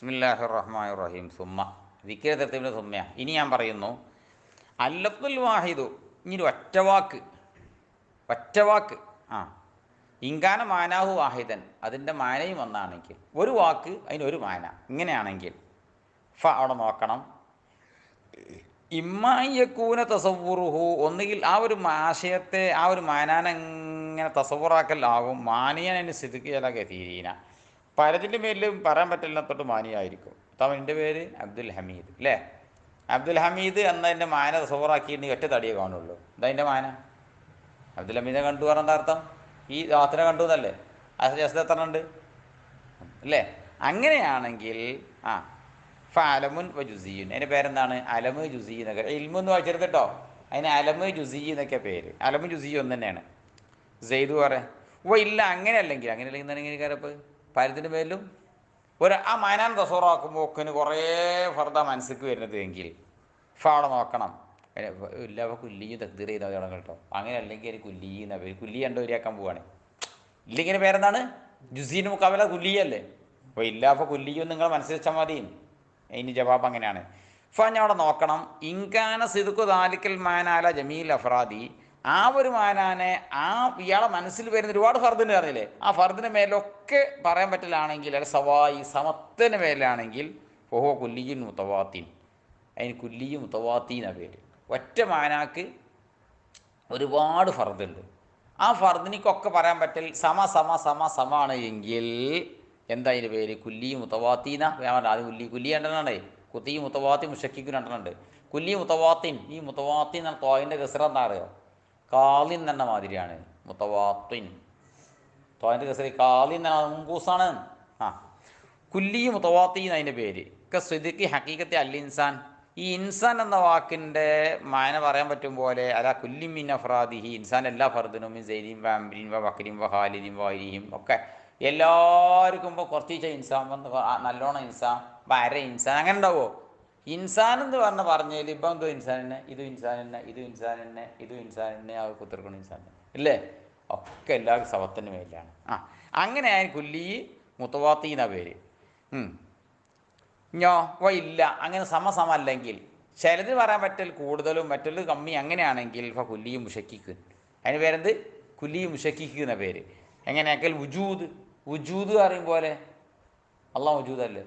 ബിസ്മില്ലാഹിർ റഹ്മാനിർ റഹീം. സുമ്മ ദിക്ർ തർത്തീബിലെ സുമ്മ. ഇനി ഞാൻ പറയുന്നു അല്ലഫ്ദുൽ വാഹിദു. ഇനി ഒരു ഒറ്റവാക്ക് ഇൻകാന മാനാഹു വാഹിദൻ, അതിൻ്റെ മാനയും ഒന്നാണെങ്കിൽ, ഒരു വാക്ക് അതിനൊരു മാന, ഇങ്ങനെയാണെങ്കിൽ അവിടെ നോക്കണം. ഇമ്മായക്കൂന തസവുറുഹു, ഒന്നുകിൽ ആ ഒരു ആശയത്തെ ആ ഒരു മാനാനെങ്ങനെ തസവുറാക്കലാകും. മാനിയനു സിദ്ദിഖിയലൊക്കെ തീരീന, പലതിൻ്റെ പേരിലും പറയാൻ പറ്റില്ലാത്തോട്ട് മാനിയായിരിക്കും. എൻ്റെ പേര് അബ്ദുൽ ഹമീദ് അല്ലേ. അബ്ദുൽ ഹമീദ് എന്നതിൻ്റെ മാന തസവുറാക്കിയിട്ടുണ്ടെങ്കിൽ ഒറ്റ തടിയേ കാണുള്ളൂ. ഇതതിൻ്റെ മാന. അബ്ദുൽ ഹമീദിനെ കണ്ടു പറഞ്ഞ എന്താ അർത്ഥം? ഈ ദാത്തിനെ കണ്ടു എന്നല്ലേ. ജസ്റ്റ് എത്ര ഉണ്ട് അല്ലേ? അങ്ങനെയാണെങ്കിൽ അലമുൻ ജുസിയുൻ, അതിൻ്റെ പേരെന്താണ്? അലമ് ജുസി എന്നൊക്കെ. ഇൽമെന്ന് വായിച്ചെടുത്ത് കേട്ടോ, അതിന് അലമ് ജുസി എന്നൊക്കെ പേര്. അലമ് ജുസി ഒന്ന് തന്നെയാണ്. സെയ്ദ് പറയാം ഇല്ല അങ്ങനെയല്ലെങ്കിൽ എന്തെങ്കിലും പലതിൻ്റെ പേരിലും ആ മാനാൻ തസൂറാക്കുമ്പോൾ ഒക്കിന് കുറേ ഫർദ മനസ്സിക്ക് വരുന്നത് എങ്കിൽ അവിടെ നോക്കണം. ഇല്ല അപ്പോൾ കുല്ലിയും തക്തീർ ചെയ്ത തുടങ്ങും കേട്ടോ. അങ്ങനെ അല്ലെങ്കിൽ ഒരു കുല്ലി എന്ന പേര്. കുല്ലി കണ്ടുവരിയാക്കാൻ പോവാണ്. ഇല്ലെങ്കിൽ പേരെന്താണ്? ജുസീന് മുക്കാബല കുല്ലിയല്ലേ. അപ്പോൾ ഇല്ല അപ്പോൾ കുല്ലിയും നിങ്ങൾ മനസ്സിൽ വെച്ചാൽ മതി. അതിന് ജവാബ് അങ്ങനെയാണ്. ഞാൻ അവിടെ നോക്കണം. ഇൻകാന സിദ്ഖു ദാലിക്കൽ മാനാല ജമീൽ അഫ്രാദി, ആ ഒരു മാനാനെ ഇയാളെ മനസ്സിൽ വരുന്ന ഒരുപാട് ഫർദിന് അറിയില്ലേ, ആ ഫർദിന് മേലൊക്കെ പറയാൻ പറ്റലാണെങ്കിൽ, അല്ല സവായി സമത്തിന് മേലാണെങ്കിൽ ഓഹോ കുല്ലിയും മുത്തവാത്തീൻ, അതിന് കുല്ലിയും മുത്തവാത്തീൻ എന്ന പേര്. ഒറ്റ മാനാക്ക് ഒരുപാട് ഫർദുണ്ട്. ആ ഫർദിനിക്കൊക്കെ പറയാൻ പറ്റൽ സമാണ് എങ്കിൽ എന്താ അതിൻ്റെ പേര്? കുല്ലി മുത്തവാത്തീന. ആദ്യം കുല്ലി രണ്ടെണ്ണേ. കുത്തി മുത്തവാത്തി മുഷക്കിക്ക് രണ്ടെണ്ണുണ്ട്. കുല്ലി മുത്തവാത്തിൻ. ഈ മുത്തവാത്തിൻ എന്ന തോയിൻ്റെ കസറ എന്താ അറിയോ? കാലിൻ തന്നെ മാതിരിയാണ് മുത്തവാത്തിൻ. തോയിൻ്റെ കസറി കാലിൻ തന്നെ മുങ്കൂസാണ്. കുല്ലി മുത്തവാത്തീൻ അതിൻ്റെ പേര്. സിദ്ദിഖി ഹക്കീക്കത്തെ അൽ ഇൻസാൻ. ഈ ഇൻസാൻ എന്ന വാക്കിൻ്റെ മാന പറയാൻ പറ്റും പോലെ അല കുല്ലി മിൻ അഫ്രാദിഹി, ഇൻസാൻ എല്ലാ ഫർദിനും സെയ്ദിൻ വ അംരിൻ വ ബക്കറിൻ വ ഖാലിദിൻ വ ഗൈരിഹിം ഒക്കെ എല്ലാവർക്കും ഇപ്പോൾ കുറച്ച് ഇൻസാൻ വന്ന് നല്ലോണം ഇൻസാൻ അര ഇൻസാൻ അങ്ങനെ ഉണ്ടാവുമോ? ഇൻസാൻ എന്ന് പറഞ്ഞതിൽ ഇപ്പം എന്തോ ഇൻസാൻ തന്നെ, ഇതും ഇൻസാൻ തന്നെ, ഇതും ഇൻസാൻ തന്നെ, ഇതും ഇൻസാൻ തന്നെ, ആ കുത്തിർക്കണ ഇൻസാൻ തന്നെ ഇല്ലേ? ഒക്കെ എല്ലാവർക്കും സവത്തിന് മേലാണ്. അങ്ങനെ ആയ കുല്ലി മുത്തവാത്തീന പേര്. ഇല്ല അങ്ങനെ അല്ലെങ്കിൽ ചിലത് പറയാൻ പറ്റൽ കൂടുതലും മറ്റുള്ളത് കമ്മി, അങ്ങനെയാണെങ്കിൽ ഇപ്പോൾ കുല്ലിയും മുഷക്കിക്ക്. അതിന് പേരെന്ത്? കുല്ലിയും മുഷക്കിക്ക് എന്ന പേര്. എങ്ങനെയാക്കൽ വുജൂദ് അറിയും പോലെ അള്ളാഹ് വുജൂദല്ലേ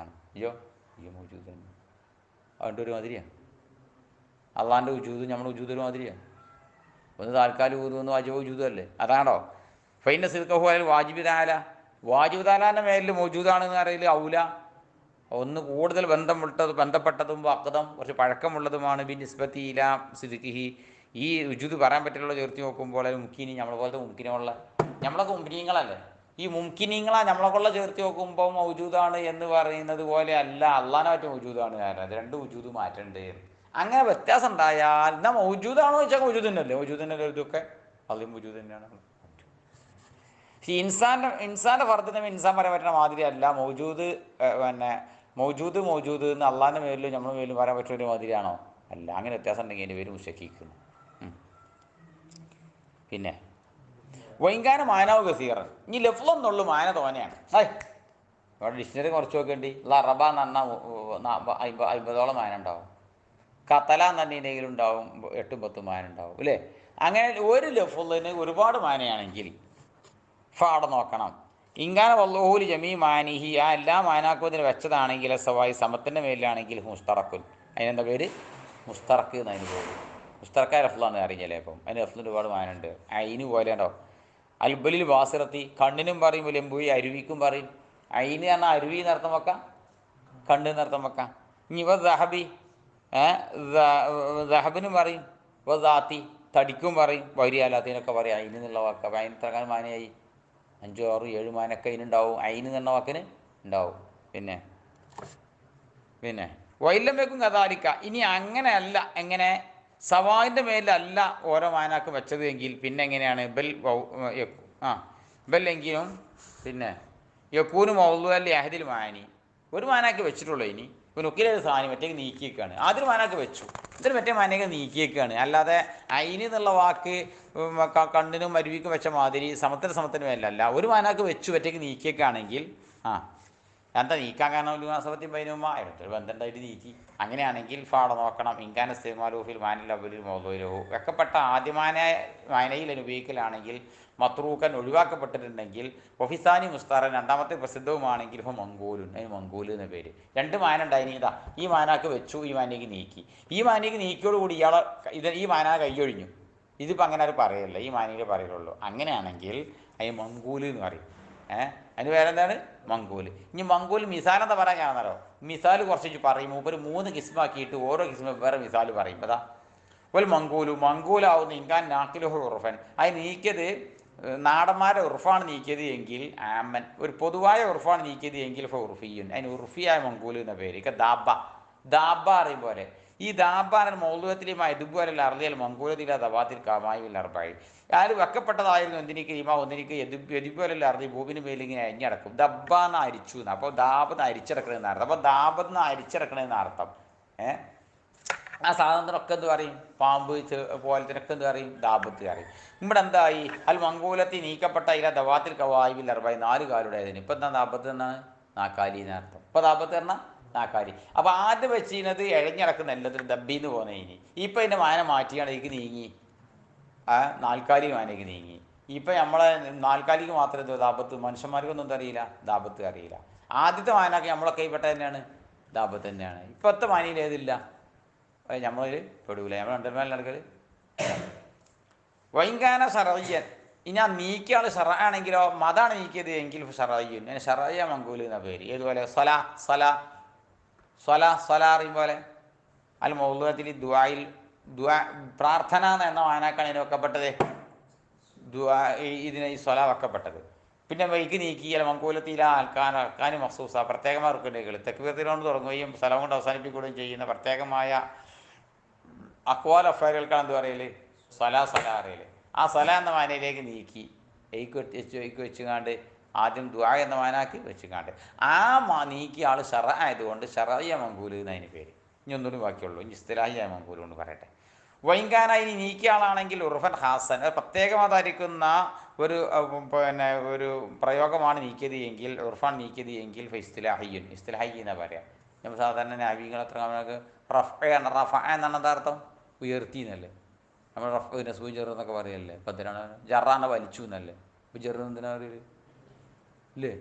ആണ്. അയ്യോ വുജൂദ് തന്നെ അതുകൊണ്ട് ഒരു മാതിരിയാണ്. അള്ളാഹിൻ്റെ വുജൂദ് നമ്മുടെ വുജൂദ് ഒരു മാതിരിയാണ്. ഒന്ന് താൽക്കാലിക ഊതുമെന്ന് വാജിബ് വുജൂദല്ലേ. അതാണോ? ഫൈന സിദ്ഖഹു അലൽ വാജിബ് താല, വാജിബ് താലാൻ്റെ മേലിൽ മൗജൂദാണെന്ന് അറിയില്ല. ഔല ഒന്ന് കൂടുതൽ ബന്ധപ്പെട്ടതും അക്തം കുറച്ച് പഴക്കമുള്ളതുമാണ്. ബി നിസ്ബത്തി ഇലാ സിദ്ഖിഹി, ഈ വുജൂദ് പറയാൻ പറ്റുള്ള ചേർത്തി നോക്കുമ്പോൾ അത് മുക്കിനി നമ്മളെ പോലത്തെ മുക്കിനുള്ള നമ്മളൊക്കെ മുംകിനീങ്ങളല്ലേ. ഈ മുംകിനീങ്ങളാ നമ്മളെക്കൊള്ള ചേർത്തി നോക്കുമ്പോൾ മൗജൂദാണ് എന്ന് പറയുന്നത് പോലെ അല്ല അള്ളാനെ പറ്റും മൗജൂദാണ്. കാരണം അത് രണ്ട് വുജൂദ് മാറ്റേണ്ടത്. അങ്ങനെ വ്യത്യാസം ഉണ്ടായാൽ എന്നാൽ മൗജൂദാണോ ചോദിച്ചാൽ മൗജൂദ് തന്നെയല്ലേ. മൗജൂദ് തന്നെ ഇതൊക്കെ അതിലും മൗജൂദ് തന്നെയാണ്. ഇൻസാൻ്റെ ഫർദിനെ ഇൻസാൻ പറയാൻ പറ്റുന്ന മാതിരി അല്ല മൗജൂദ്. മൗജൂദ് എന്ന് അള്ളാൻ്റെ മേലിലും നമ്മുടെ മേലിലും പറയാൻ പറ്റുന്ന ഒരു മാതിരിയാണോ? അല്ല. അങ്ങനെ വ്യത്യാസം ഉണ്ടെങ്കിൽ എൻ്റെ പേര് മുഷക്കിക്കുന്നു. പിന്നെ വൈകാന മാനാവ് ഗസീറൻ. ഇനി ലഫ്ലെന്നുള്ളൂ മാന തോനെയാണ്. ഇവിടെ ഡിക്ഷണറി കുറച്ച് നോക്കേണ്ടി. റബ എന്ന് പറഞ്ഞാൽ 50ഓളം മാന ഉണ്ടാവും. കത്തല എന്ന് പറഞ്ഞിട്ടുണ്ടെങ്കിലും ഉണ്ടാവും 8-10 മാന ഉണ്ടാവും അല്ലേ. അങ്ങനെ ഒരു ലഫ്ലിന് ഒരുപാട് മാനയാണെങ്കിൽ അവിടെ നോക്കണം. ഇങ്കാന വല്ലൂഹുൽ ജമീ മാനിഹി, ആ എല്ലാ മാനാക്കുതിന് വെച്ചതാണെങ്കിൽ സവായി സമത്തിൻ്റെ മേലിലാണെങ്കിൽ മുസ്തറക്കുൻ. അതിനെന്താ പേര്? മുസ്തറക്ക് എന്നതിന് പേര്. മുസ്തറക്കായ ലഫ്ലാന്ന് അറിയില്ലേ. അപ്പം അതിന് ലഫ്ലിന് ഒരുപാട് മാനുണ്ട്. അയിന് പോലെ ഉണ്ടാവും. അൽബലിൽ ബാസിറത്തി, കണ്ണിനും പറയും. ലെമ്പുയി അരുവിക്കും പറയും. അയിന് പറഞ്ഞാൽ അരുവി എന്നർത്ഥം വെക്കാം, കണ്ണ് എന്നർത്ഥം വെക്കാം. ഇനി ഇവ ദഹബി, ദഹബിനും പറയും. ഇവ ദാത്തി തടിക്കും പറയും. വരിയാലാത്തിനൊക്കെ പറയും. അയിന് എന്നുള്ള വാക്ക്. അപ്പം അതിന് ഇത്രക്കാൻ മാനയായി 5, 6, 7 മാനൊക്കെ അതിനുണ്ടാവും. അയിന് എന്ന വാക്കിന് ഉണ്ടാവും. പിന്നെ വൈലം വെക്കും കഥാലിക്ക. ഇനി അങ്ങനെയല്ല, എങ്ങനെ സവായിൻ്റെ മേലല്ല ഓരോ മാനാക്ക് വെച്ചത് എങ്കിൽ പിന്നെ എങ്ങനെയാണ്? ബെൽ എങ്കിലും പിന്നെ യക്കൂന് മൗലൂഅല്ലി അഹദിൽ മാനി, ഒരു മാനാക്ക് വെച്ചിട്ടുള്ളൂ. ഇനി നൊക്കിലൊരു സാധനം മറ്റേക്ക് നീക്കിയേക്കാണ്. ആദ്യം മാനാക്ക് വെച്ചു, എന്നിട്ട് മറ്റേ മാനേക്ക് നീക്കിയേക്കാണ്. അല്ലാതെ അയിന് എന്നുള്ള വാക്ക് കണ്ണിനും അരുവിക്കും വെച്ച മാതിരി സമത്തിന് മേലല്ല. ഒരു മാനാക്ക് വെച്ചു മറ്റേക്ക് നീക്കിയേക്കാണെങ്കിൽ എന്താ നീക്കാൻ കാരണം ലുനാസബത്തി ബൈനുമ ഒരു ബന്ധമുണ്ടായിട്ട് നീക്കി. അങ്ങനെയാണെങ്കിൽ ഫാട നോക്കണം. ഇൻകാന ഇസ്തിമാലൂഫിൽ മാനിൽ അവലിൽ മൗലൂലഹു വെക്കപ്പെട്ട ആദ്യമാന വായനയിൽ അനുഭവിക്കലാണെങ്കിൽ മത്രൂക്കൻ ഒഴിവാക്കപ്പെട്ടിട്ടുണ്ടെങ്കിൽ ഒഫിസാനി മുസ്താറൻ രണ്ടാമത്തെ പ്രസിദ്ധവുമാണെങ്കിൽ ഇപ്പോൾ മംഗൂലുൻ, അതിന് മംഗൂല് എന്ന പേര്. രണ്ട് മാന ഉണ്ടായിനി. ഇതാ ഈ മാനാക്ക് വെച്ചു, ഈ മാനയ്ക്ക് നീക്കി. ഈ മാനയ്ക്ക് നീക്കിയോടുകൂടി ഇയാളെ ഈ മാന കൈയൊഴിഞ്ഞു. ഇതിപ്പോൾ അങ്ങനെ അത് പറയല്ല, ഈ മാനയിൽ പറയുള്ളൂ. അങ്ങനെയാണെങ്കിൽ അതിന് മംഗൂല് എന്ന് പറയും. അതിന് വേറെന്താണ്? മംഗൂല്. ഇനി മംഗൂൽ മിസാൽ എന്താ പറയാൻ കാണാറോ? മിസാൽ കുറച്ച് പറയും. മൂപ്പര് 3 കിസ്മാക്കിയിട്ട് ഓരോ കിസ്മ വേറെ മിസാൽ പറയും. അതാ ഒരു മംഗൂലാവുന്ന ഇൻകാൻ നാക്കിലുഹു ഉറുഫൻ, അത് നീക്കിയത് നാടന്മാരുടെ ഉറുഫാണ് നീക്കിയത് എങ്കിൽ ആമൻ, ഒരു പൊതുവായ ഉറുഫാണ് നീക്കിയത് എങ്കിൽ ഉറുഫിയുൻ, അതിന് ഉറുഫിയായ മംഗൂല് എന്ന പേര്. ഇక ദാബ അറിയും പോലെ ഈ ദാബാൻ മൗലൂഹത്തിലുമായി ഇതുപോലെയുള്ള അറുതിയൽ മംഗൂലത്തിലെ ദവാത്തിൽ കാമായിൽ അർബായി അയാൾ വെക്കപ്പെട്ടതായിരുന്നു. എന്തിനിക്ക് ഇമ ഒന്നിനിക്ക് എതുപോലെയുള്ള അറുതി ഭൂമിന് മേലിങ്ങനെ അരിഞ്ഞടക്കും. ദബ്ബാന്ന് അരിച്ചു എന്ന്. അപ്പോൾ ദാബന്ന് അരിച്ചടക്കണമെന്ന് അർത്ഥം. അപ്പോൾ ദാബന്ന് അരിച്ചടക്കണമെന്ന് അർത്ഥം. ആ സാധനത്തിനൊക്കെ എന്ത് പറയും? പാമ്പ് പോലത്തിനൊക്കെ എന്ത് പറയും? ദാബത്ത് പറയും. ഇവിടെ എന്തായി? അൽ മംഗൂലത്തിൽ നീക്കപ്പെട്ട ഇല ദവാത്തിൽ കവായിബിൽ അർബായി 4 കാലുടേതിന്. ഇപ്പം എന്താ ദാബത്ത് എന്നാണ്? നാക്കാലി എന്നർത്ഥം. ഇപ്പോൾ ദാബത്ത് പറഞ്ഞാൽ നാക്കാലി. അപ്പോൾ ആദ്യം വെച്ചിരുന്നത് ഇഴഞ്ഞിടക്കുന്ന എല്ലാത്തിനും ദബ്ബിന്ന് പോകുന്ന ഇനി. ഇപ്പം ഇതിൻ്റെ മാന മാറ്റിയാണ് ഇതിക്ക് നീങ്ങി, നാൽക്കാലി മാനയ്ക്ക് നീങ്ങി. ഇപ്പം നമ്മളെ നാൽക്കാലിക്ക് മാത്രമേ ദാബത്ത്, മനുഷ്യന്മാർക്കൊന്നും അറിയില്ല, ദാബത്ത് അറിയില്ല. ആദ്യത്തെ മാനൊക്കെ നമ്മളൊക്കെ കൈപ്പെട്ട തന്നെയാണ്, ദാബത്ത് തന്നെയാണ്. ഇപ്പോഴത്തെ മാനിയിൽ ഏതില്ല, നമ്മളിൽ പെടൂല. നമ്മൾ രണ്ടന്മാരിൽ നടക്കൽ വൈങ്കാന ഷറയ്യൻ. ഇനി ആ നീക്കിയ ആൾ ഷറയാണെങ്കിലോ മതാണ് നീക്കിയത് എങ്കിൽ ഷറയ്യൻ, ഞാൻ ഷറയ്യ മംഗൂല് എന്ന പേര്. ഏതുപോലെ സ്വല അറിയും പോലെ അൽ മൗലൂഹത്തിൽ ദുആ പ്രാർത്ഥന എന്ന വായനാക്കാണ് ഇതിന് വെക്കപ്പെട്ടത്. ഇതിന് ഈ സ്വല വെക്കപ്പെട്ടത്. പിന്നെ വൈക്ക് നീക്കിയാൽ മംഗൂലത്തില അൽക്കാനും മഖ്സൂസ പ്രത്യേകമായ റുക്കുനുകൾ തക്ബീറത്തിനോട് തുടങ്ങുകയും സ്വലം കൊണ്ട് അവസാനിപ്പിക്കുകയും ചെയ്യുന്ന പ്രത്യേകമായ അക്വാൽ അഫാലുകൾക്കാണ് എന്ത് പറയല്? സ്വല അറിയല്. ആ സ്വല എന്ന വായനയിലേക്ക് നീക്കി എയ്ക്ക് വെച്ചുകാണ്ട് ആദ്യം ദുആ എന്ന വായനാക്കി വെച്ചുകാണ്ട് ആ നീക്കിയ ആൾ ഷറ ആയതുകൊണ്ട് ഷറയ്യ മംഗൂല് എന്നതിന് പേര്. ഇനി ഒന്നുകൂടി ബാക്കിയുള്ളൂ. ഇനി ഇസ്തിലാഹിയായ മംഗൂല് കൊണ്ട് പറയട്ടെ. വൈങ്കാന ഇനി നീക്കിയ ആളാണെങ്കിൽ ഉറുഫൻ ഹാസൻ, പ്രത്യേകമായിരിക്കുന്ന ഒരു പ്രയോഗമാണ് നീക്കിയത് എങ്കിൽ, ഉർഫാൻ നീക്കിയത് എങ്കിൽ ഇസ്തിലാഹിയുൻ, ഇസ്തിലാഹി എന്നാ പറയാം. നമ്മൾ സാധാരണ നാവികൾ എത്ര നമുക്ക് റഫ എന്നാണ് അർത്ഥം, ഉയർത്തി എന്നല്ലേ. നമ്മൾ റഫ് നസ്ബു ജെറു എന്നൊക്കെ പറയല്ലേ. ഇപ്പം എന്തിനാണ് ജറാനെ വലിച്ചു എന്നല്ലേ. ഇപ്പോൾ ജെറു എന്തിനാ പറയല് ഇല്ലേ?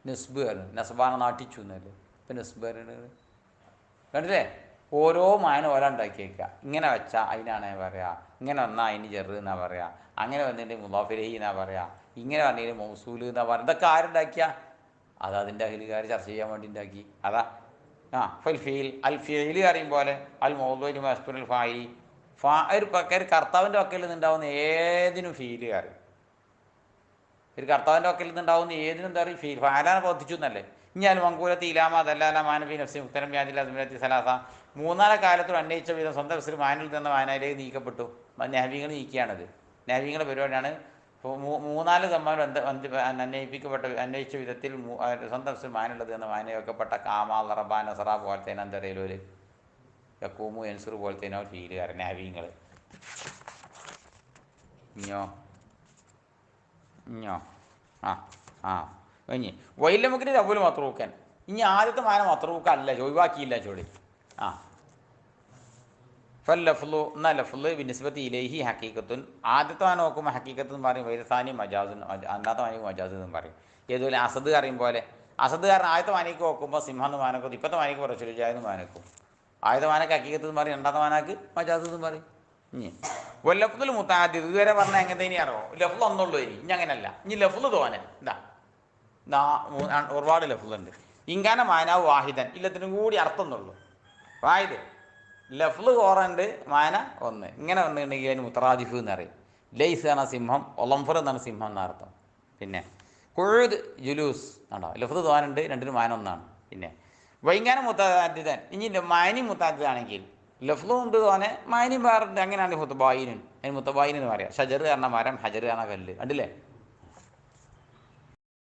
നെസ്ബ് നെസ്ബാനെ നാട്ടിച്ചു എന്നല്ലേ. ഇപ്പം നെസ്ബ് കണ്ടില്ലേ? ഓരോ മായന ഓല ഉണ്ടാക്കിയേക്കുക. ഇങ്ങനെ വെച്ചാൽ അതിനാണ് പറയുക, ഇങ്ങനെ വന്നാൽ അതിന് ജെറ് എന്നാ പറയുക, അങ്ങനെ വന്നിട്ട് മുദാഫിലഹി എന്നാ പറയുക, ഇങ്ങനെ വന്നിട്ട് മൗസൂല് എന്നാ പറയുക. ഇതൊക്കെ ആരുണ്ടാക്കിയ? അത് അതിൻ്റെ അഹിലുകാർ ചർച്ച ചെയ്യാൻ വേണ്ടി ഉണ്ടാക്കി. അതാ അൽ ഫീൽ അറിയും പോലെ അൽ മൗദൂഇ മസ്തുൽ ഫായി ഒരു കർത്താവിൻ്റെ വക്കയിൽ നിന്നുണ്ടാവുന്ന ഏതിനും ഫീല് അറിയും. ഒരു കർത്താവിൻ്റെ വക്കയിൽ നിന്നുണ്ടാവുന്ന ഏതിനും എന്താ പറയും? ഫീൽ ഫാലാനെ ബോധിച്ചു എന്നല്ലേ. ഇനി അൽ മംഗൂലത്തി ഇലാമ അതല്ലാല മാനബി നഫ്സി മുഖ്തരം വ്യാജിൽ അസ്മിനത്തി സലാസ 3 കാലത്തും അന്വയിച്ച വിധം സ്വന്തം നഫ്സിൽ മാനിൽ നിന്ന് വായനയിലേക്ക് നീക്കപ്പെട്ടു. നഹ്വികൾ നീക്കിയാണത്. നഹ്വികളുടെ പരിപാടിയാണ്. 3 തമ്മിൽ അന്വയിച്ച വിധത്തിൽ സ്വന്തം നഫ്സിൽ മാനുള്ളത് എന്ന വായന വെക്കപ്പെട്ട കാമാ റബാൻ നസറ പോലത്തെ എന്തറിയലൊരു യക്കൂമു എൻസുർ പോലത്തെ ഫീലുകാരൻ നഹ്വികൾ. ഇഞ്ഞോ ഇനി വൈലമുക്കിന് അവല് മത്രൂക്കൻ. ഇനി ആദ്യത്തെ മാന മത്രൂക്കല്ല, ഒഴിവാക്കിയില്ല ചോടി. ഫല്ലഫ്ലു എന്നാൽ ലഫ്ല് ബിനിസ്ബത്തി ഇലൈഹി ഹക്കീക്കത്തുൻ. ആദ്യത്തെ മാന നോക്കുമ്പോൾ ഹക്കീക്കത്ത് പറയും, വൈരസാനി മജാസുൻ, രണ്ടാമത്തെ മാനിക്ക് മജാസ് എന്നും പറയും. ഏതുപോലെ അസദ് അറിയും പോലെ അസദുകാരൻ ആദ്യത്തെ മാനിക്ക് നോക്കുമ്പോൾ സിംഹന്ന് മാനക്കും, ഇപ്പോഴത്തെ മാനിക്ക് റസൂലുള്ളാഹിന്ന് മാനക്കും. ആദ്യത്തെ മാനക്ക് ഹക്കീക്കത്ത് എന്ന് പറയും, രണ്ടാമത്തെ മാനക്ക് മജാസ് എന്നും പറയും. ഇനി ലഫ്ലുൽ മുതഅദ്ദിദ് ഇതുവരെ പറഞ്ഞാൽ എങ്ങനെ ഇനി അറിയോ? ലഫ്ല് ഒന്നുള്ളൂ. ഇനി അങ്ങനല്ല. ഇനി ലഫ്ല് തോന്നൽ ഒരുപാട് ലഫ്ലുണ്ട്. ഇങ്കാന മാനാവ് വാഹിദൻ, ഇല്ലത്തിനും കൂടി അർത്ഥം എന്നുള്ളൂ. വാഹിദ് ലഫ്ല് കോറുണ്ട്, മാന ഒന്ന്. ഇങ്ങനെ വന്നിട്ടുണ്ടെങ്കിൽ അതിന് മുത്തറാദിഫ് എന്ന് പറയും. ലൈസ് എന്ന സിംഹം, ഒലംഫർ എന്നാണ് സിംഹം എന്നർത്ഥം. പിന്നെ കുഴുദ് ജുലൂസ് ആണോ? ലഫ്ല് തോന്നുന്നുണ്ട്, രണ്ടിനും മാന ഒന്നാണ്. പിന്നെ വൈങ്കാന മുതഅദ്ദിദൻ, ഇനി മാനി മുതഅദ്ദിദാണെങ്കിൽ ലഫ്ലും ഉണ്ട് തോന്നെ, മാനിയും വേറുണ്ട്. അങ്ങനെയാണ് മുത്തബായിനും. അതിന് മുത്തബായിൻ എന്ന് പറയാം. ഷജർ എന്ന മരം, ഹജർ എന്ന കല്ല്. കണ്ടില്ലേ?